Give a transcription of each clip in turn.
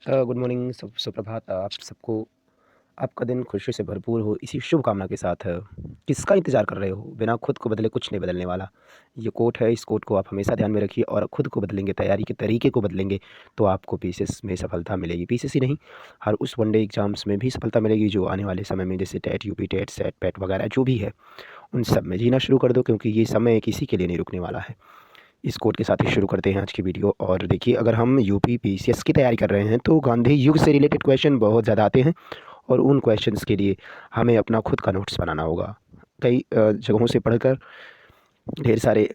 Good morning, सुप्रभात आप सबको। आपका दिन खुशी से भरपूर हो, इसी शुभकामना के साथ किसका इंतज़ार कर रहे हो? बिना खुद को बदले कुछ नहीं बदलने वाला। ये कोट है, इस कोट को आप हमेशा ध्यान में रखिए और खुद को बदलेंगे, तैयारी के तरीके को बदलेंगे, तो आपको पीसीएस में सफलता मिलेगी। पीसीएस ही नहीं, हर उस वनडे एग्ज़ाम्स में भी सफलता मिलेगी जो आने वाले समय में, जैसे टेट, यूपी टेट, सेट, पेट वगैरह जो भी है, उन सब में जीना शुरू कर दो, क्योंकि ये समय किसी के लिए नहीं रुकने वाला है। इस कोट के साथ ही शुरू करते हैं आज की वीडियो। और देखिए, अगर हम यूपी पीसीएस की तैयारी कर रहे हैं तो गांधी युग से रिलेटेड क्वेश्चन बहुत ज़्यादा आते हैं, और उन क्वेश्चंस के लिए हमें अपना खुद का नोट्स बनाना होगा। कई जगहों से पढ़कर, ढेर सारे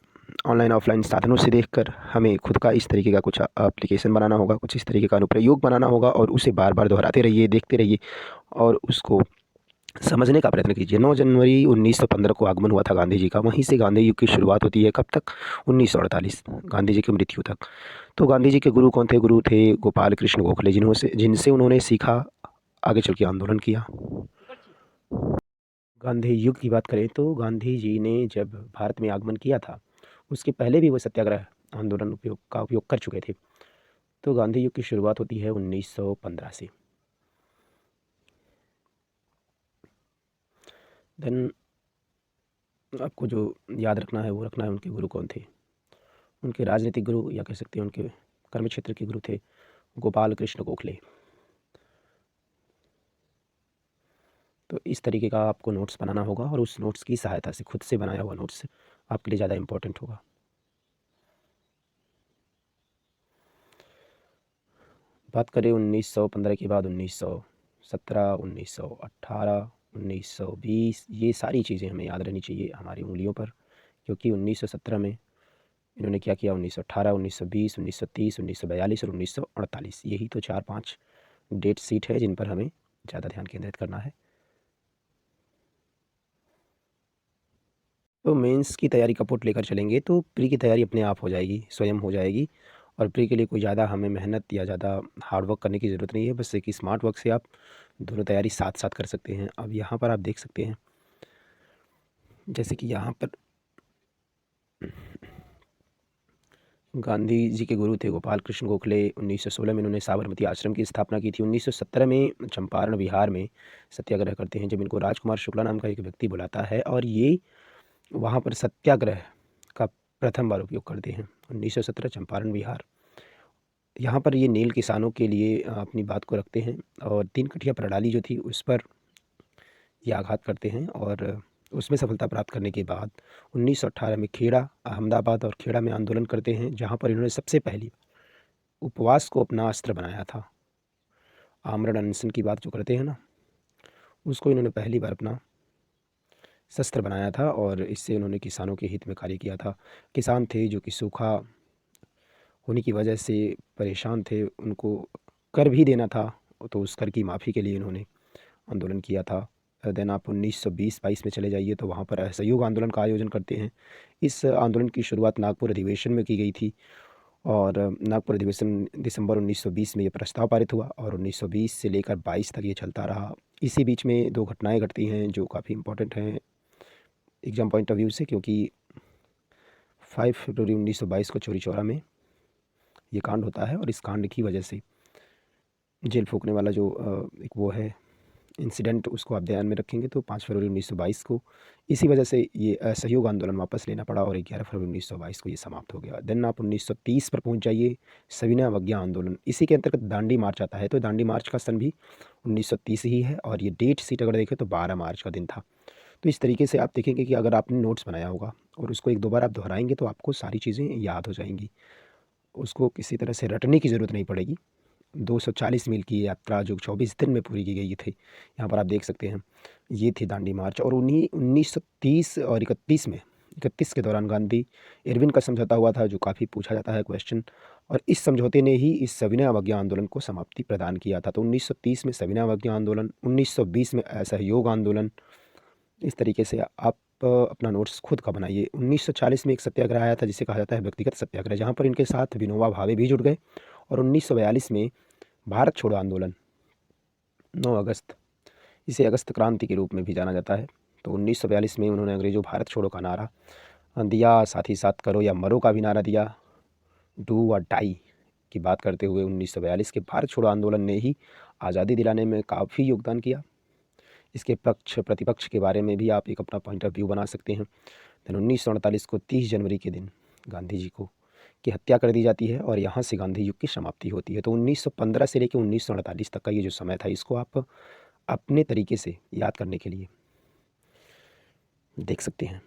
ऑनलाइन ऑफलाइन साधनों से देखकर हमें खुद का इस तरीके का कुछ एप्लीकेशन बनाना होगा, कुछ इस तरीके का अनुप्रयोग बनाना होगा, और उसे बार बार दोहराते रहिए, देखते रहिए और उसको समझने का प्रयत्न कीजिए। 9 जनवरी 1915 को आगमन हुआ था गांधी जी का। वहीं से गांधी युग की शुरुआत होती है। कब तक? 1948, गांधी जी की मृत्यु तक। तो गांधी जी के गुरु कौन थे? गुरु थे गोपाल कृष्ण गोखले, जिनसे उन्होंने सीखा, आगे चल के आंदोलन किया। गांधी युग की बात करें तो गांधी जी ने जब भारत में आगमन किया था, उसके पहले भी वो सत्याग्रह आंदोलन का उपयोग कर चुके थे। तो गांधी युग की शुरुआत होती है 1915 से। देन आपको जो याद रखना है वो रखना है, उनके गुरु कौन थे। उनके राजनीतिक गुरु, या कह सकते हैं उनके कर्म क्षेत्र के गुरु, थे गोपाल कृष्ण गोखले। तो इस तरीके का आपको नोट्स बनाना होगा, और उस नोट्स की सहायता से, खुद से बनाया हुआ नोट्स आपके लिए ज़्यादा इम्पोर्टेंट होगा। बात करें 1915 के बाद 1917, 1918, 1920, ये सारी चीज़ें हमें याद रहनी चाहिए हमारी उंगलियों पर, क्योंकि 1917 में इन्होंने क्या किया, 1918, 1920, 1930, 1942 और 1948, यही तो 4-5 डेट सीट है जिन पर हमें ज़्यादा ध्यान केंद्रित करना है। तो मेंस की तैयारी का पुट लेकर चलेंगे तो प्री की तैयारी अपने आप हो जाएगी, स्वयं हो जाएगी। और प्री के लिए कोई ज़्यादा हमें मेहनत या ज़्यादा हार्ड वर्क करने की ज़रूरत नहीं है। बस एक स्मार्ट वर्क से आप दोनों तैयारी साथ साथ कर सकते हैं। अब यहाँ पर आप देख सकते हैं, जैसे कि यहाँ पर गांधी जी के गुरु थे गोपाल कृष्ण गोखले। 1916 में इन्होंने साबरमती आश्रम की स्थापना की थी। 1917 में चंपारण बिहार में सत्याग्रह करते हैं, जब इनको राजकुमार शुक्ला नाम का एक व्यक्ति बुलाता है, और ये वहाँ पर सत्याग्रह का प्रथम बार उपयोग करते हैं। 1917 चंपारण बिहार, यहाँ पर ये नील किसानों के लिए अपनी बात को रखते हैं, और 3 कठिया प्रणाली जो थी उस पर ये आघात करते हैं, और उसमें सफलता प्राप्त करने के बाद 1918 में खेड़ा, अहमदाबाद और खेड़ा में आंदोलन करते हैं, जहाँ पर इन्होंने सबसे पहली उपवास को अपना अस्त्र बनाया था। आमरण अनशन की बात जो करते हैं ना, उसको इन्होंने पहली बार अपना शस्त्र बनाया था, और इससे उन्होंने किसानों के हित में कार्य किया था। किसान थे जो कि सूखा होने की वजह से परेशान थे, उनको कर भी देना था, तो उस कर की माफ़ी के लिए इन्होंने आंदोलन किया था। देन आप 1920-22 में चले जाइए तो वहाँ पर असहयोग आंदोलन का आयोजन करते हैं। इस आंदोलन की शुरुआत नागपुर अधिवेशन में की गई थी, और नागपुर अधिवेशन दिसंबर 1920 में ये प्रस्ताव पारित हुआ, और 1920 से लेकर 22 तक ये चलता रहा। इसी बीच में 2 घटनाएं घटती हैं जो काफ़ी इंपॉर्टेंट हैं एग्ज़ाम पॉइंट ऑफ व्यू से, क्योंकि 5 फरवरी 1922 को चौरी चौरा में ये कांड होता है, और इस कांड की वजह से जेल फूकने वाला जो एक वो है इंसिडेंट, उसको आप ध्यान में रखेंगे तो 5 फरवरी 1922 को इसी वजह से ये असहयोग आंदोलन वापस लेना पड़ा, और 11 फरवरी 1922 को ये समाप्त हो गया। देन आप 1930 पर पहुंच जाइए, सविनय अवज्ञा आंदोलन। इसी के अंतर्गत दांडी मार्च आता है, तो दांडी मार्च का सन भी 1930 ही है, और ये डेट सीट अगर देखें तो 12 मार्च का दिन था। तो इस तरीके से आप देखेंगे कि अगर आपने नोट्स बनाया होगा और उसको एक दो बार आप दोहराएंगे तो आपको सारी चीज़ें याद हो जाएंगी, उसको किसी तरह से रटने की ज़रूरत नहीं पड़ेगी। 240 मील की यात्रा जो 24 दिन में पूरी की गई थी, यहाँ पर आप देख सकते हैं, ये थी दांडी मार्च। और उन्हीं 1930 और 31 के दौरान गांधी इरविन का समझौता हुआ था, जो काफ़ी पूछा जाता है क्वेश्चन, और इस समझौते ने ही इस सविनय अवज्ञा आंदोलन को समाप्ति प्रदान किया था। तो 1930 में सविनय अवज्ञा आंदोलन, 1920 में असहयोग आंदोलन। इस तरीके से आप अपना नोट्स खुद का बनाइए। 1940 में एक सत्याग्रह आया था जिसे कहा जाता है व्यक्तिगत सत्याग्रह, जहाँ पर इनके साथ विनोबा भावे भी जुड़ गए। और 1942 में भारत छोड़ो आंदोलन, 9 अगस्त, इसे अगस्त क्रांति के रूप में भी जाना जाता है। तो 1942 में उन्होंने अंग्रेज़ों भारत छोड़ो का नारा दिया, साथ ही साथ करो या मरो का भी नारा दिया, डू और डाई, की बात करते हुए 1942 के भारत छोड़ो आंदोलन ने ही आज़ादी दिलाने में काफ़ी योगदान किया। इसके पक्ष प्रतिपक्ष के बारे में भी आप एक अपना पॉइंट ऑफ व्यू बना सकते हैं। सन 1948 को 30 जनवरी के दिन गांधी जी को की हत्या कर दी जाती है और यहाँ से गांधी युग की समाप्ति होती है। तो 1915 से लेकर 1948 तक का ये जो समय था, इसको आप अपने तरीके से याद करने के लिए देख सकते हैं।